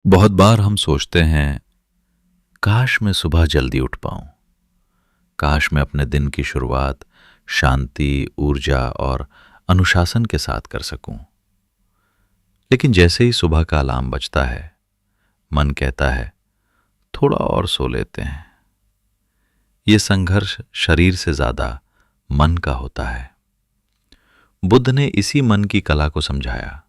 बहुत बार हम सोचते हैं, काश मैं सुबह जल्दी उठ पाऊं। काश मैं अपने दिन की शुरुआत शांति, ऊर्जा और अनुशासन के साथ कर सकूं। लेकिन जैसे ही सुबह का अलार्म बजता है, मन कहता है थोड़ा और सो लेते हैं। ये संघर्ष शरीर से ज्यादा मन का होता है। बुद्ध ने इसी मन की कला को समझाया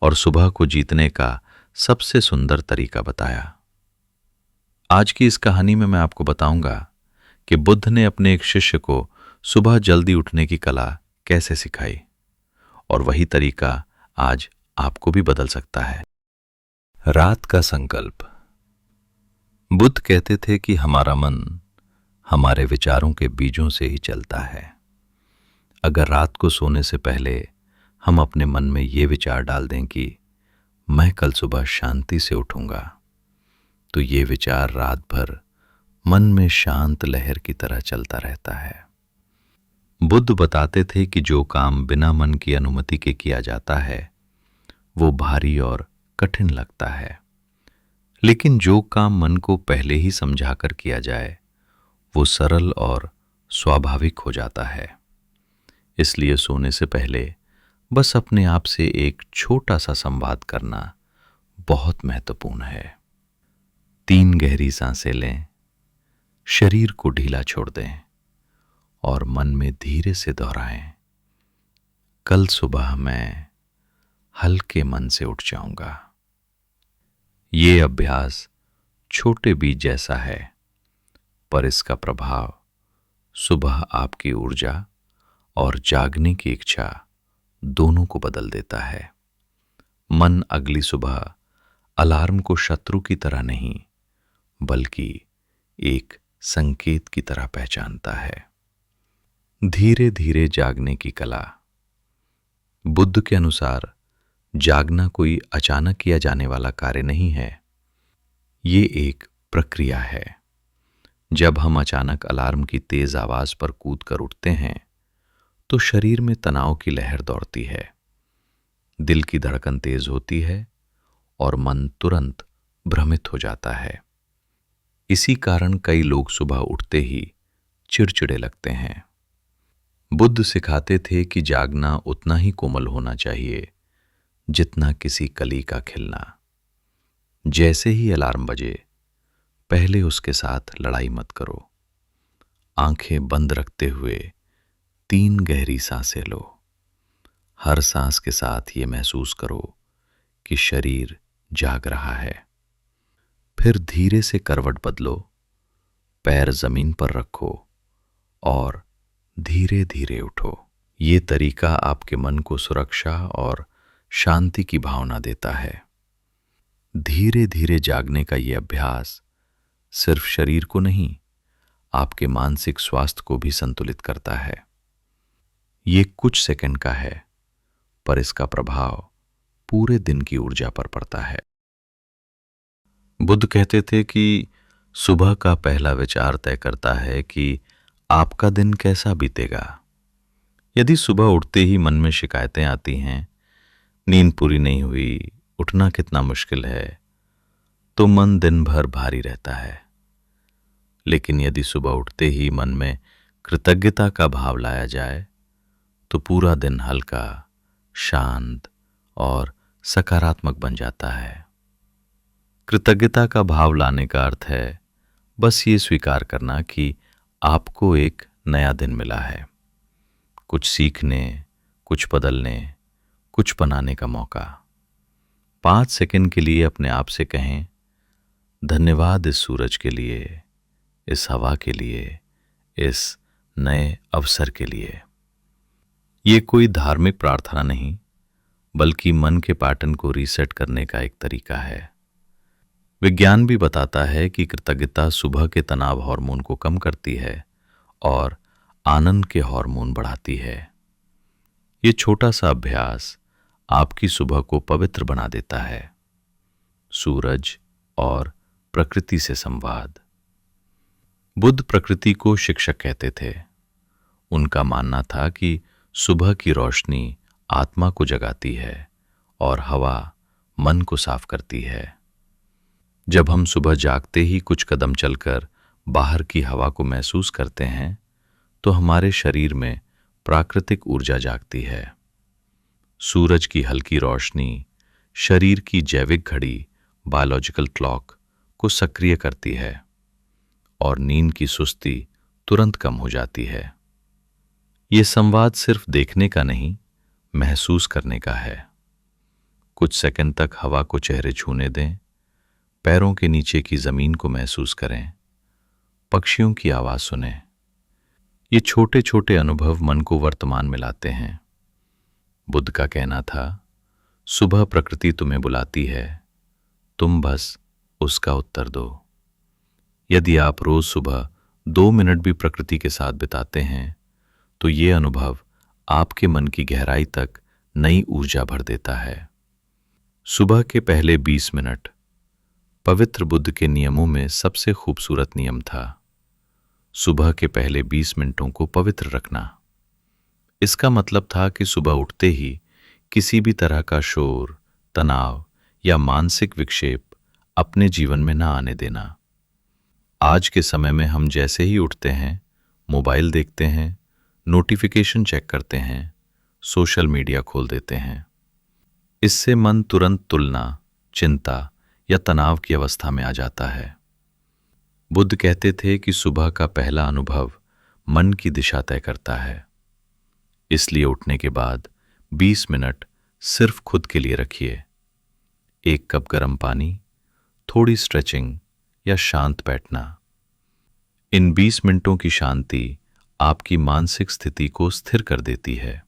और सुबह को जीतने का सबसे सुंदर तरीका बताया। आज की इस कहानी में मैं आपको बताऊंगा कि बुद्ध ने अपने एक शिष्य को सुबह जल्दी उठने की कला कैसे सिखाई, और वही तरीका आज आपको भी बदल सकता है। रात का संकल्प। बुद्ध कहते थे कि हमारा मन हमारे विचारों के बीजों से ही चलता है। अगर रात को सोने से पहले हम अपने मन में ये विचार डाल दें कि मैं कल सुबह शांति से उठूंगा, तो ये विचार रात भर मन में शांत लहर की तरह चलता रहता है। बुद्ध बताते थे कि जो काम बिना मन की अनुमति के किया जाता है वो भारी और कठिन लगता है, लेकिन जो काम मन को पहले ही समझाकर किया जाए वो सरल और स्वाभाविक हो जाता है। इसलिए सोने से पहले बस अपने आप से एक छोटा सा संवाद करना बहुत महत्वपूर्ण है। 3 गहरी सांसें लें, शरीर को ढीला छोड़ दें और मन में धीरे से दोहराएं, कल सुबह मैं हल्के मन से उठ जाऊंगा। ये अभ्यास छोटे बीज जैसा है, पर इसका प्रभाव सुबह आपकी ऊर्जा और जागने की इच्छा दोनों को बदल देता है। मन अगली सुबह अलार्म को शत्रु की तरह नहीं, बल्कि एक संकेत की तरह पहचानता है। धीरे धीरे जागने की कला। बुद्ध के अनुसार जागना कोई अचानक किया जाने वाला कार्य नहीं है, ये एक प्रक्रिया है। जब हम अचानक अलार्म की तेज आवाज पर कूद कर उठते हैं तो शरीर में तनाव की लहर दौड़ती है, दिल की धड़कन तेज होती है और मन तुरंत भ्रमित हो जाता है। इसी कारण कई लोग सुबह उठते ही चिड़चिड़े लगते हैं। बुद्ध सिखाते थे कि जागना उतना ही कोमल होना चाहिए जितना किसी कली का खिलना। जैसे ही अलार्म बजे, पहले उसके साथ लड़ाई मत करो। आंखें बंद रखते हुए 3 गहरी सांसें लो। हर सांस के साथ ये महसूस करो कि शरीर जाग रहा है। फिर धीरे से करवट बदलो, पैर जमीन पर रखो और धीरे धीरे उठो। ये तरीका आपके मन को सुरक्षा और शांति की भावना देता है। धीरे धीरे जागने का ये अभ्यास सिर्फ शरीर को नहीं, आपके मानसिक स्वास्थ्य को भी संतुलित करता है। ये कुछ सेकंड का है, पर इसका प्रभाव पूरे दिन की ऊर्जा पर पड़ता है। बुद्ध कहते थे कि सुबह का पहला विचार तय करता है कि आपका दिन कैसा बीतेगा। यदि सुबह उठते ही मन में शिकायतें आती हैं, नींद पूरी नहीं हुई, उठना कितना मुश्किल है, तो मन दिन भर भारी रहता है। लेकिन यदि सुबह उठते ही मन में कृतज्ञता का भाव लाया जाए तो पूरा दिन हल्का, शांत और सकारात्मक बन जाता है। कृतज्ञता का भाव लाने का अर्थ है बस ये स्वीकार करना कि आपको एक नया दिन मिला है, कुछ सीखने, कुछ बदलने, कुछ बनाने का मौका। 5 सेकंड के लिए अपने आप से कहें, धन्यवाद इस सूरज के लिए, इस हवा के लिए, इस नए अवसर के लिए। ये कोई धार्मिक प्रार्थना नहीं, बल्कि मन के पैटर्न को रीसेट करने का एक तरीका है। विज्ञान भी बताता है कि कृतज्ञता सुबह के तनाव हार्मोन को कम करती है और आनंद के हार्मोन बढ़ाती है। ये छोटा सा अभ्यास आपकी सुबह को पवित्र बना देता है। सूरज और प्रकृति से संवाद। बुद्ध प्रकृति को शिक्षक कहते थे। उनका मानना था कि सुबह की रोशनी आत्मा को जगाती है और हवा मन को साफ करती है। जब हम सुबह जागते ही कुछ कदम चलकर बाहर की हवा को महसूस करते हैं, तो हमारे शरीर में प्राकृतिक ऊर्जा जागती है। सूरज की हल्की रोशनी शरीर की जैविक घड़ी, बायोलॉजिकल क्लॉक को सक्रिय करती है और नींद की सुस्ती तुरंत कम हो जाती है। ये संवाद सिर्फ देखने का नहीं, महसूस करने का है। कुछ सेकंड तक हवा को चेहरे छूने दें, पैरों के नीचे की जमीन को महसूस करें, पक्षियों की आवाज सुनें। ये छोटे छोटे अनुभव मन को वर्तमान में लाते हैं। बुद्ध का कहना था, सुबह प्रकृति तुम्हें बुलाती है, तुम बस उसका उत्तर दो। यदि आप रोज सुबह 2 मिनट भी प्रकृति के साथ बिताते हैं, तो ये अनुभव आपके मन की गहराई तक नई ऊर्जा भर देता है। सुबह के पहले 20 मिनट पवित्र बुद्ध के नियमों में सबसे खूबसूरत नियम था। सुबह के पहले 20 मिनटों को पवित्र रखना। इसका मतलब था कि सुबह उठते ही किसी भी तरह का शोर, तनाव या मानसिक विक्षेप अपने जीवन में ना आने देना। आज के समय में हम जैसे ही उठते हैं, मोबाइल देखते हैं, नोटिफिकेशन चेक करते हैं, सोशल मीडिया खोल देते हैं। इससे मन तुरंत तुलना, चिंता या तनाव की अवस्था में आ जाता है। बुद्ध कहते थे कि सुबह का पहला अनुभव मन की दिशा तय करता है। इसलिए उठने के बाद 20 मिनट सिर्फ खुद के लिए रखिए। 1 कप गर्म पानी, थोड़ी स्ट्रेचिंग या शांत बैठना। इन 20 मिनटों की शांति आपकी मानसिक स्थिति को स्थिर कर देती है।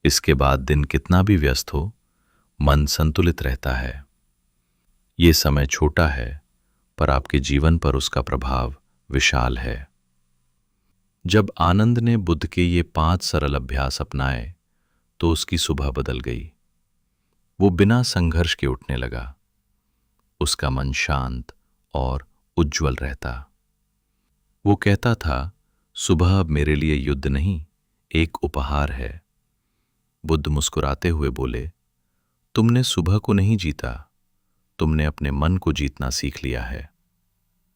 इसके बाद दिन कितना भी व्यस्त हो, मन संतुलित रहता है। ये समय छोटा है, पर आपके जीवन पर उसका प्रभाव विशाल है। जब आनंद ने बुद्ध के ये 5 सरल अभ्यास अपनाए, तो उसकी सुबह बदल गई। वो बिना संघर्ष के उठने लगा। उसका मन शांत और उज्जवल रहता। वो कहता था, सुबह अब मेरे लिए युद्ध नहीं, एक उपहार है। बुद्ध मुस्कुराते हुए बोले, तुमने सुबह को नहीं जीता, तुमने अपने मन को जीतना सीख लिया है।